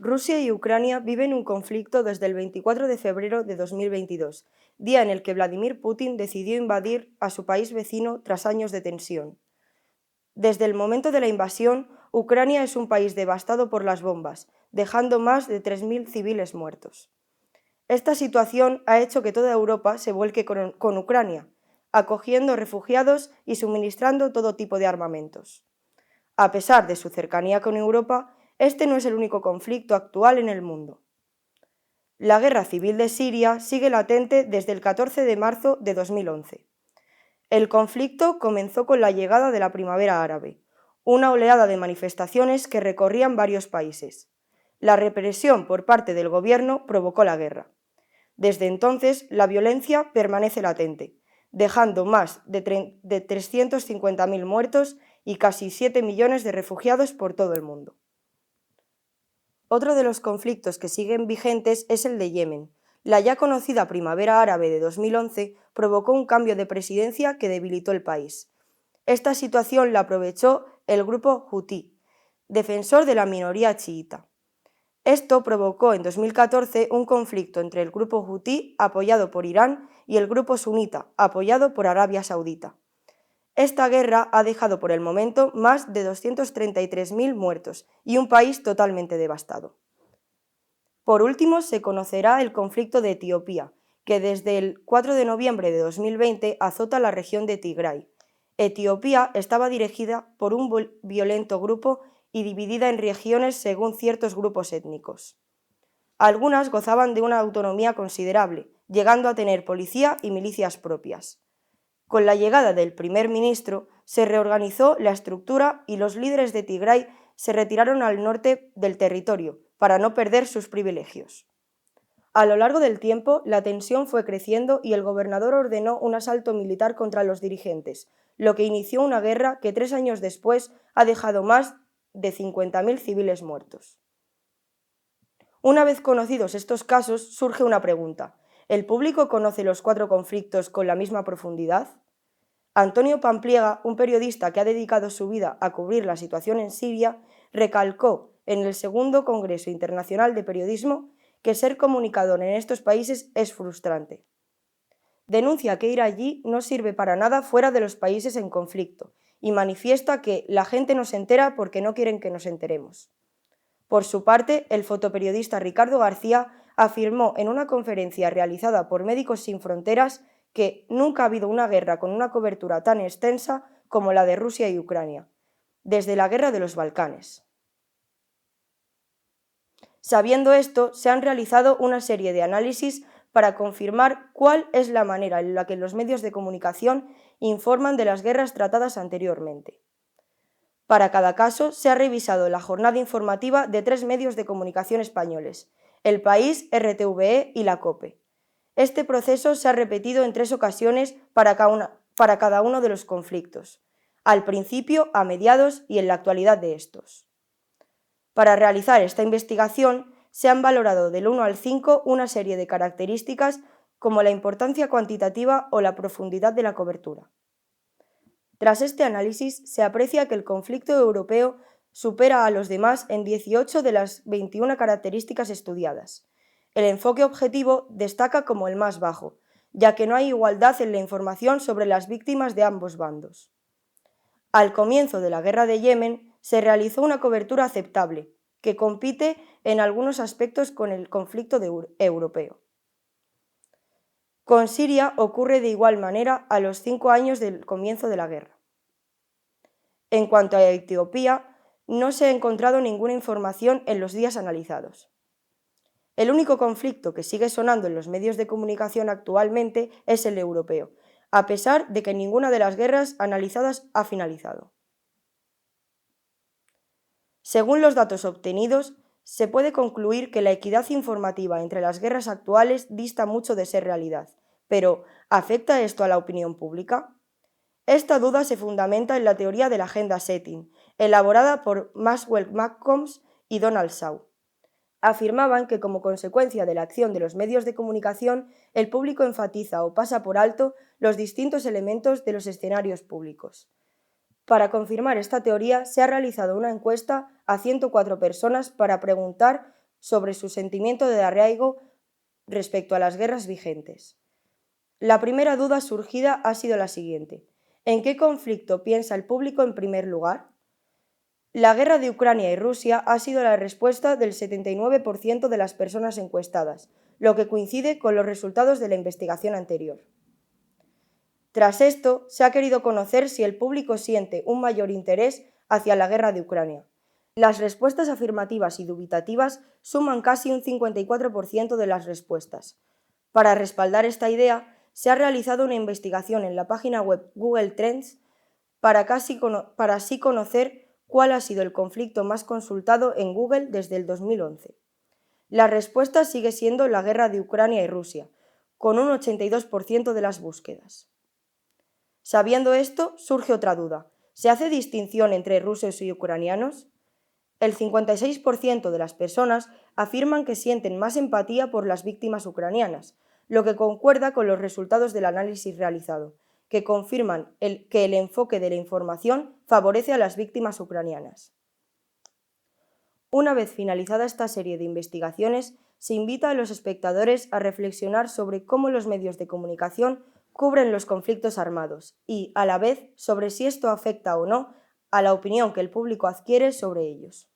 Rusia y Ucrania viven un conflicto desde el 24 de febrero de 2022, día en el que Vladimir Putin decidió invadir a su país vecino tras años de tensión. Desde el momento de la invasión, Ucrania es un país devastado por las bombas, dejando más de 3.000 civiles muertos. Esta situación ha hecho que toda Europa se vuelque con Ucrania, acogiendo refugiados y suministrando todo tipo de armamentos. A pesar de su cercanía con Europa, este no es el único conflicto actual en el mundo. La guerra civil de Siria sigue latente desde el 14 de marzo de 2011. El conflicto comenzó con la llegada de la primavera árabe, una oleada de manifestaciones que recorrían varios países. La represión por parte del gobierno provocó la guerra. Desde entonces, la violencia permanece latente, dejando más de 350.000 muertos y casi 7 millones de refugiados por todo el mundo. Otro de los conflictos que siguen vigentes es el de Yemen. La ya conocida Primavera Árabe de 2011 provocó un cambio de presidencia que debilitó el país. Esta situación la aprovechó el grupo Houthi, defensor de la minoría chiita. Esto provocó en 2014 un conflicto entre el grupo Houthi, apoyado por Irán, y el grupo sunita, apoyado por Arabia Saudita. Esta guerra ha dejado por el momento más de 233.000 muertos y un país totalmente devastado. Por último, se conocerá el conflicto de Etiopía, que desde el 4 de noviembre de 2020 azota la región de Tigray. Etiopía estaba dirigida por un violento grupo y dividida en regiones según ciertos grupos étnicos. Algunas gozaban de una autonomía considerable, llegando a tener policía y milicias propias. Con la llegada del primer ministro, se reorganizó la estructura y los líderes de Tigray se retiraron al norte del territorio para no perder sus privilegios. A lo largo del tiempo, la tensión fue creciendo y el gobernador ordenó un asalto militar contra los dirigentes, lo que inició una guerra que 3 años después ha dejado más de 50.000 civiles muertos. Una vez conocidos estos casos, surge una pregunta. ¿El público conoce los 4 conflictos con la misma profundidad? Antonio Pampliega, un periodista que ha dedicado su vida a cubrir la situación en Siria, recalcó en el segundo Congreso Internacional de Periodismo que ser comunicador en estos países es frustrante. Denuncia que ir allí no sirve para nada fuera de los países en conflicto y manifiesta que la gente no se entera porque no quieren que nos enteremos. Por su parte, el fotoperiodista Ricardo García afirmó en una conferencia realizada por Médicos Sin Fronteras que nunca ha habido una guerra con una cobertura tan extensa como la de Rusia y Ucrania, desde la guerra de los Balcanes. Sabiendo esto, se han realizado una serie de análisis para confirmar cuál es la manera en la que los medios de comunicación informan de las guerras tratadas anteriormente. Para cada caso, se ha revisado la jornada informativa de 3 medios de comunicación españoles: El País, RTVE y la COPE. Este proceso se ha repetido en 3 ocasiones para cada uno de los conflictos, al principio, a mediados y en la actualidad de estos. Para realizar esta investigación, se han valorado del 1 al 5 una serie de características como la importancia cuantitativa o la profundidad de la cobertura. Tras este análisis, se aprecia que el conflicto europeo supera a los demás en 18 de las 21 características estudiadas. El enfoque objetivo destaca como el más bajo, ya que no hay igualdad en la información sobre las víctimas de ambos bandos. Al comienzo de la guerra de Yemen, se realizó una cobertura aceptable, que compite en algunos aspectos con el conflicto europeo. Con Siria ocurre de igual manera a los 5 años del comienzo de la guerra. En cuanto a Etiopía, no se ha encontrado ninguna información en los días analizados. El único conflicto que sigue sonando en los medios de comunicación actualmente es el europeo, a pesar de que ninguna de las guerras analizadas ha finalizado. Según los datos obtenidos, se puede concluir que la equidad informativa entre las guerras actuales dista mucho de ser realidad, pero ¿afecta esto a la opinión pública? Esta duda se fundamenta en la teoría de la agenda setting, elaborada por Maxwell Malcolms y Donald Shaw. Afirmaban que como consecuencia de la acción de los medios de comunicación, el público enfatiza o pasa por alto los distintos elementos de los escenarios públicos. Para confirmar esta teoría, se ha realizado una encuesta a 104 personas para preguntar sobre su sentimiento de arraigo respecto a las guerras vigentes. La primera duda surgida ha sido la siguiente: ¿en qué conflicto piensa el público en primer lugar? La guerra de Ucrania y Rusia ha sido la respuesta del 79% de las personas encuestadas, lo que coincide con los resultados de la investigación anterior. Tras esto, se ha querido conocer si el público siente un mayor interés hacia la guerra de Ucrania. Las respuestas afirmativas y dubitativas suman casi un 54% de las respuestas. Para respaldar esta idea, se ha realizado una investigación en la página web Google Trends para así conocer cuál ha sido el conflicto más consultado en Google desde el 2011. La respuesta sigue siendo la guerra de Ucrania y Rusia, con un 82% de las búsquedas. Sabiendo esto, surge otra duda: ¿se hace distinción entre rusos y ucranianos? El 56% de las personas afirman que sienten más empatía por las víctimas ucranianas, lo que concuerda con los resultados del análisis realizado, que confirman que el enfoque de la información favorece a las víctimas ucranianas. Una vez finalizada esta serie de investigaciones, se invita a los espectadores a reflexionar sobre cómo los medios de comunicación cubren los conflictos armados y, a la vez, sobre si esto afecta o no a la opinión que el público adquiere sobre ellos.